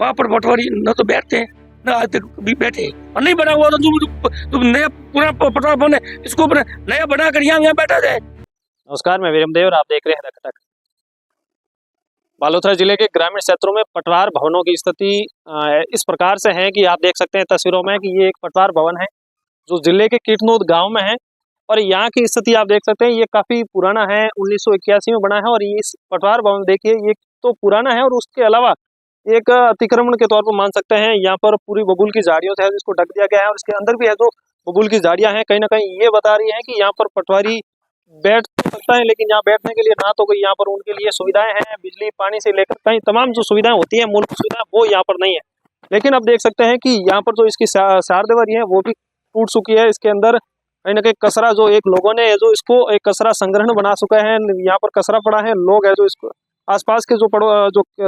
वहाँ पर पटवारी न तो बैठते हैं न आज तक भी बैठे, और नहीं बना हुआ तो तुम नया पूरा पटवार भवन है, इसको नया बनाकर यहाँ बैठा जाए। नमस्कार, मैं वीरेम देव और आप देख रहे हैं रखतक। बालोतरा जिले के ग्रामीण क्षेत्रों में पटवार भवनों की स्थिति इस प्रकार से है कि आप देख सकते हैं तस्वीरों में कि ये एक पटवार भवन है जो जिले के कीटनूद गांव में है, और यहाँ की स्थिति आप देख सकते हैं ये काफी पुराना है, 1981 में बना है। और ये इस पटवार भवन देखिए ये तो पुराना है और उसके अलावा एक अतिक्रमण के तौर पर मान सकते हैं, यहाँ पर पूरी बबूल की झाड़ियों से है जिसको ढक दिया गया है, और इसके अंदर भी है जो बबूल की झाड़ियां हैं, कहीं ना कहीं ये बता रही है कि यहाँ पर पटवारी बैठ सकता है, लेकिन यहाँ बैठने के लिए ना तो कोई यहाँ पर उनके लिए सुविधाएं हैं, बिजली पानी से लेकर कहीं तमाम जो सुविधाएं होती है मूलभूत सुविधाएं वो यहाँ पर नहीं है। लेकिन अब देख सकते हैं कि यहाँ पर जो इसकी चारदीवारी है वो भी टूट चुकी है, इसके अंदर कहीं ना कहीं कचरा जो एक लोगों ने जो इसको एक कचरा संग्रहण बना चुका है, यहाँ पर कचरा पड़ा है, लोग है जो इसको आसपास के जो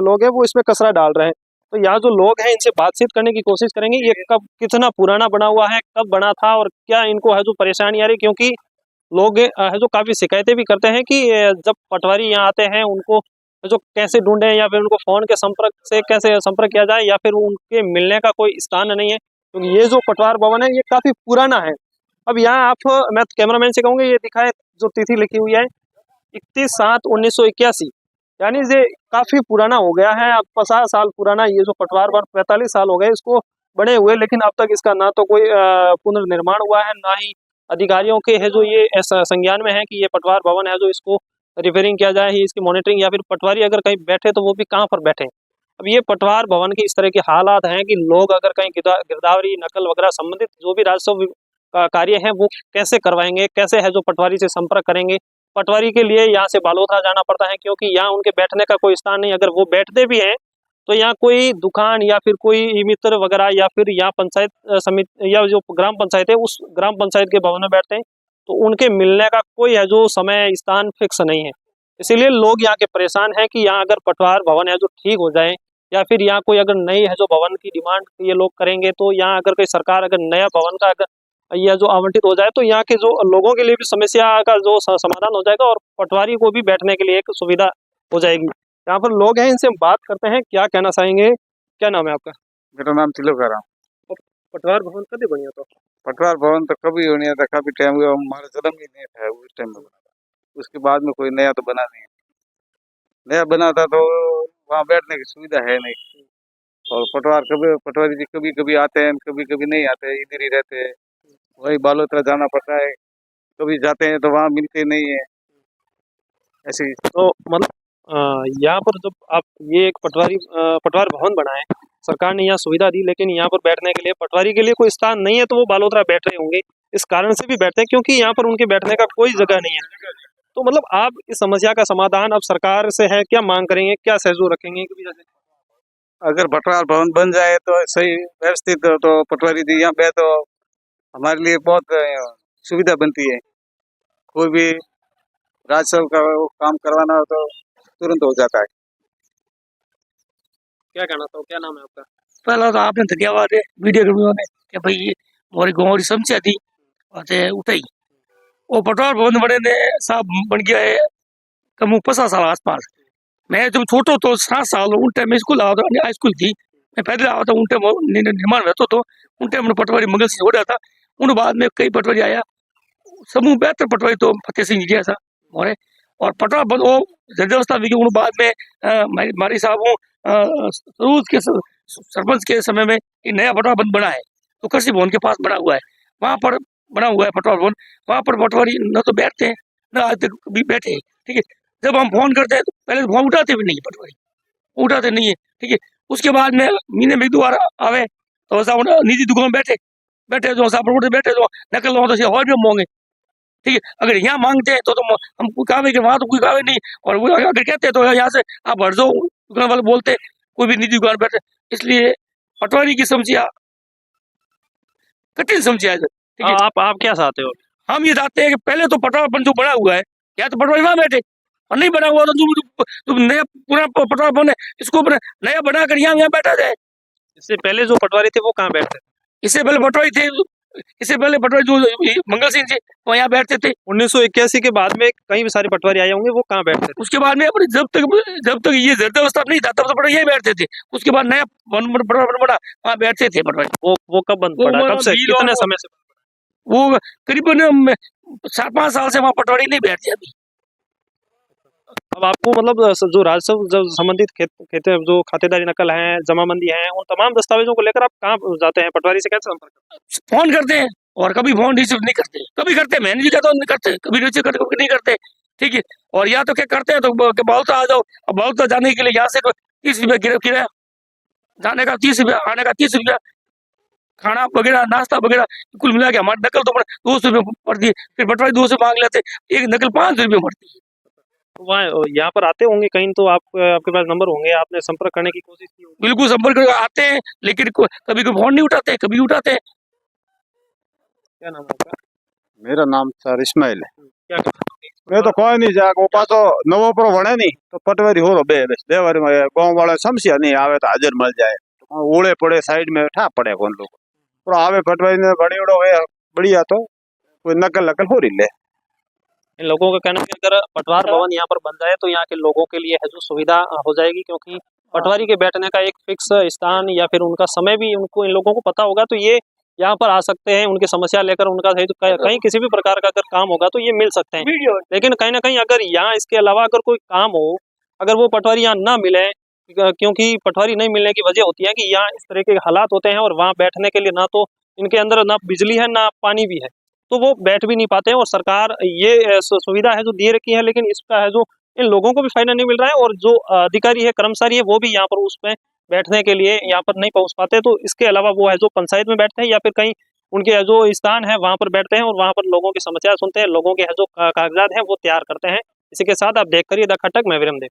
लोग हैं वो इसमें कचरा डाल रहे हैं। तो यहाँ जो लोग हैं इनसे बातचीत करने की कोशिश करेंगे, ये कब कितना पुराना बना हुआ है, कब बना था और क्या इनको है जो परेशानी आ रही, क्योंकि लोग है जो काफी शिकायतें भी करते हैं कि जब पटवारी यहाँ आते हैं उनको जो कैसे ढूंढे या फिर उनको फोन के संपर्क से कैसे संपर्क किया जाए या फिर उनके मिलने का कोई स्थान नहीं है, क्योंकि ये जो पटवार भवन है ये काफी पुराना है। अब यहाँ आप मैं कैमरामैन से कहूँगा ये दिखाए जो तिथि लिखी हुई है 31/7/1981, यानी ये काफी पुराना हो गया है, अब 50 साल पुराना ये जो पटवार भवन, 45 साल हो गए इसको बने हुए, लेकिन अब तक इसका ना तो कोई पुनर्निर्माण हुआ है, ना ही अधिकारियों के है जो ये ऐसा संज्ञान में है कि ये पटवार भवन है जो इसको रिपेयरिंग किया जाए, इसकी मॉनिटरिंग, या फिर पटवारी अगर कहीं बैठे तो वो भी कहाँ पर बैठे। अब ये पटवार भवन की इस तरह के हालात हैं कि लोग अगर कहीं गिरदावरी नकल वगैरह संबंधित जो भी राजस्व का कार्य है वो कैसे करवाएंगे, कैसे है जो पटवारी से संपर्क करेंगे। पटवारी के लिए यहाँ से बालोतरा जाना पड़ता है क्योंकि यहाँ उनके बैठने का कोई स्थान नहीं, अगर वो बैठते भी हैं तो यहाँ कोई दुकान या फिर कोई मित्र वगैरह या फिर यहाँ पंचायत समिति या जो ग्राम पंचायत है उस ग्राम पंचायत के भवन में बैठते हैं, तो उनके मिलने का कोई है जो समय स्थान फिक्स नहीं है। इसीलिए लोग यहाँ के परेशान हैं कि यहाँ अगर पटवार भवन है जो ठीक हो जाए या फिर यहाँ कोई अगर नई है जो भवन की डिमांड ये लोग करेंगे, तो यहाँ अगर कोई सरकार अगर नया भवन का अगर यह जो आवंटित हो जाए तो यहाँ के जो लोगों के लिए भी समस्या का जो समाधान हो जाएगा और पटवारी को भी बैठने के लिए एक सुविधा हो जाएगी। यहाँ पर लोग हैं, इनसे हम बात करते हैं, क्या कहना चाहेंगे। क्या नाम है आपका? मेरा नाम तिलोकाराम। पटवार भवन कभी बनिया था? पटवार भवन तो कभी नहीं था, काफी टाइम हुआ, हमारा जन्म ही नहीं था उस टाइम में बना था, उसके बाद में कोई नया तो बना नहीं, नया बना था तो वहाँ बैठने की सुविधा है नहीं, और पटवारी जी कभी कभी आते हैं कभी कभी नहीं आते, इधर ही रहते हैं, वही बालोतरा जाना पड़ता है, कभी जाते हैं तो वहाँ मिलते नहीं है ऐसे। तो मतलब यहाँ पर जब आप ये एक पटवार भवन बनाए, सरकार ने यहाँ सुविधा दी, लेकिन यहाँ पर बैठने के लिए पटवारी के लिए कोई स्थान नहीं है, तो वो बालोतरा बैठ रहे होंगे, इस कारण से भी बैठते हैं क्योंकि यहाँ पर उनके बैठने का कोई जगह नहीं है। तो मतलब आप इस समस्या का समाधान अब सरकार से है, क्या मांग करेंगे, क्या सहयोग रखेंगे? अगर पटवार भवन बन जाए तो सही व्यवस्थित तो पटवारी जी यहाँ पे तो हमारे लिए बहुत सुविधा बनती है, कोई भी राजस्व का काम करवाना हो तो तुरंत हो जाता है। क्या कहना चाहो, क्या नाम है आपका? पहला तो आपने धन्यवाद है वीडियो कर्मियों ने कि भाई ये हमारी गाँव की समस्या थी उठाई, वो पटवार भवन बने ने साहब बन गया है कम 50 साल आसपास। मैं जब छोटो तो 7 साल उन टाइम में स्कूल आया था, हाई स्कूल थी, मैं पैदल आया था, उन टाइम निर्माण रहता तो उन टाइम पटवारी मंगल सिंह हो रहा था, उन बाद में कई पटवारी आया, समूह बेहतर पटवारी तो फतेह सिंह जी था हमारे, और पटवार बंद वो व्यवस्था भी उन बाद में मारी साहब के सरपंच के समय में नया पटवार बंद बना है, तो कृषि भवन के पास बना हुआ है, वहाँ पर बना हुआ है पटवार भवन, वहाँ पर पटवारी न तो बैठते हैं न आज तक भी बैठे, ठीक है। जब हम फोन करते हैं तो पहले तो फोन उठाते भी नहीं, पटवारी उठाते नहीं है, ठीक है। उसके बाद में महीने में 2 बार आवे तो निजी दुकान बैठे जो बैठे तो नकल तो और भी मांगे, ठीक है। अगर यहाँ मांगते हैं तो हम कोई कावे के वहाँ तो कोई कावे नहीं, और वो अगर कहते हैं तो यहाँ से आप हट जाओ, दुकान वाले बोलते कोई भी निजी दुकान बैठे, इसलिए पटवारी की समस्या कठिन समस्या है। ठीक है, आप क्या चाहते हो? हम ये चाहते हैं कि पहले तो पटवार जो बना हुआ है या तो पटवारी वहाँ बैठे, और नहीं बना हुआ तो तुम नया पूरा पटवार भवन है इसको नया बनाकर यहाँ बैठा जाए। इससे पहले जो पटवारी थे वो कहाँ बैठते थे? इससे पहले पटवारी थे इससे पहले पटवारी जो मंगल सिंह जी वो यहाँ बैठते थे। 1981 के बाद में कई सारे पटवारी आए होंगे, वो कहाँ बैठते थे? उसके बाद में अपने जब तक ये जर्दावस्था नहीं था तब तो पटवारी यही बैठते थे। उसके बाद नया पटवारी बना वहाँ बैठते थे पटवारी। वो कब बंद वो पड़ा, हमारा कब से, बिल कितने और समय से? वो करीबन 4-5 साल से वहाँ पटवारी नहीं बैठते अभी। अब आपको मतलब जो राजस्व जो संबंधित खेते जो खातेदारी नकल है, जमाबंदी है, उन तमाम दस्तावेजों को लेकर आप कहाँ जाते हैं? पटवारी से कैसे संपर्क करते हैं? फोन करते हैं और कभी फोन रिसीव नहीं करते, कभी करते मैंने भी कहता हूँ नहीं करते, कभी रिसीव करते कभी नहीं करते। ठीक है, और या तो क्या करते हैं तो बलौता आ जाओ, अब बलौता जाने के लिए यहाँ से 30 रुपया किराया, जाने का 30 रुपया, आने का 30 रुपया, खाना वगैरह नाश्ता वगैरह कुल मिला के हमारी नकल तो 200 रुपये पड़ती है। फिर पटवारी 200 मांग लेते, एक नकल 500 रुपये पड़ती है। तो वहाँ यहाँ पर आते होंगे कहीं, तो आप आपके पास नंबर होंगे, आपने संपर्क करने की कोशिश की होगी? बिल्कुल संपर्क करके आते हैं, लेकिन कभी कोई फोन नहीं उठाते, कभी उठाते हैं। क्या नाम है आपका? मेरा नाम सर इस्माइल है। क्या मैं तो कोई नहीं जाग वो पासो नवो पर वणे नहीं तो पटवारी हो रो बेवारी में गांव वाले समस्या नहीं आवे तो हाजिर मिल जाए, ओले पड़े साइड में ठा पड़े कौन लोग पर आवे पटवारी ने बड़ी उड़ो है बढ़िया तो कोई नकल नकल हो रही ले। इन लोगों का कहना है कि अगर पटवार भवन यहाँ पर बन जाए तो यहाँ के लोगों के लिए है जो सुविधा हो जाएगी, क्योंकि पटवारी के बैठने का एक फिक्स स्थान या फिर उनका समय भी उनको इन लोगों को पता होगा, तो ये यहाँ पर आ सकते हैं, उनकी समस्या लेकर उनका कहीं किसी भी प्रकार का अगर काम होगा तो ये मिल सकते हैं। लेकिन कहीं ना कहीं अगर यहाँ इसके अलावा अगर कोई काम हो, अगर वो पटवारी यहाँ ना मिले, क्योंकि पटवारी नहीं मिलने की वजह होती है कि यहाँ इस तरह के हालात होते हैं और वहाँ बैठने के लिए ना तो इनके अंदर ना बिजली है ना पानी भी है, तो वो बैठ भी नहीं पाते हैं। और सरकार ये सुविधा है जो दे रखी है, लेकिन इसका है जो इन लोगों को भी फायदा नहीं मिल रहा है, और जो अधिकारी है कर्मचारी है वो भी यहाँ पर उसमें बैठने के लिए यहाँ पर नहीं पहुंच पाते। तो इसके अलावा वो है जो पंचायत में बैठते हैं या फिर कहीं उनके जो स्थान है वहां पर बैठते हैं और वहां पर लोगों की समस्या सुनते हैं, लोगों के जो कागजात हैं वो तैयार करते हैं। इसी के साथ आप देख करिए द खटक, मैं विरम देव।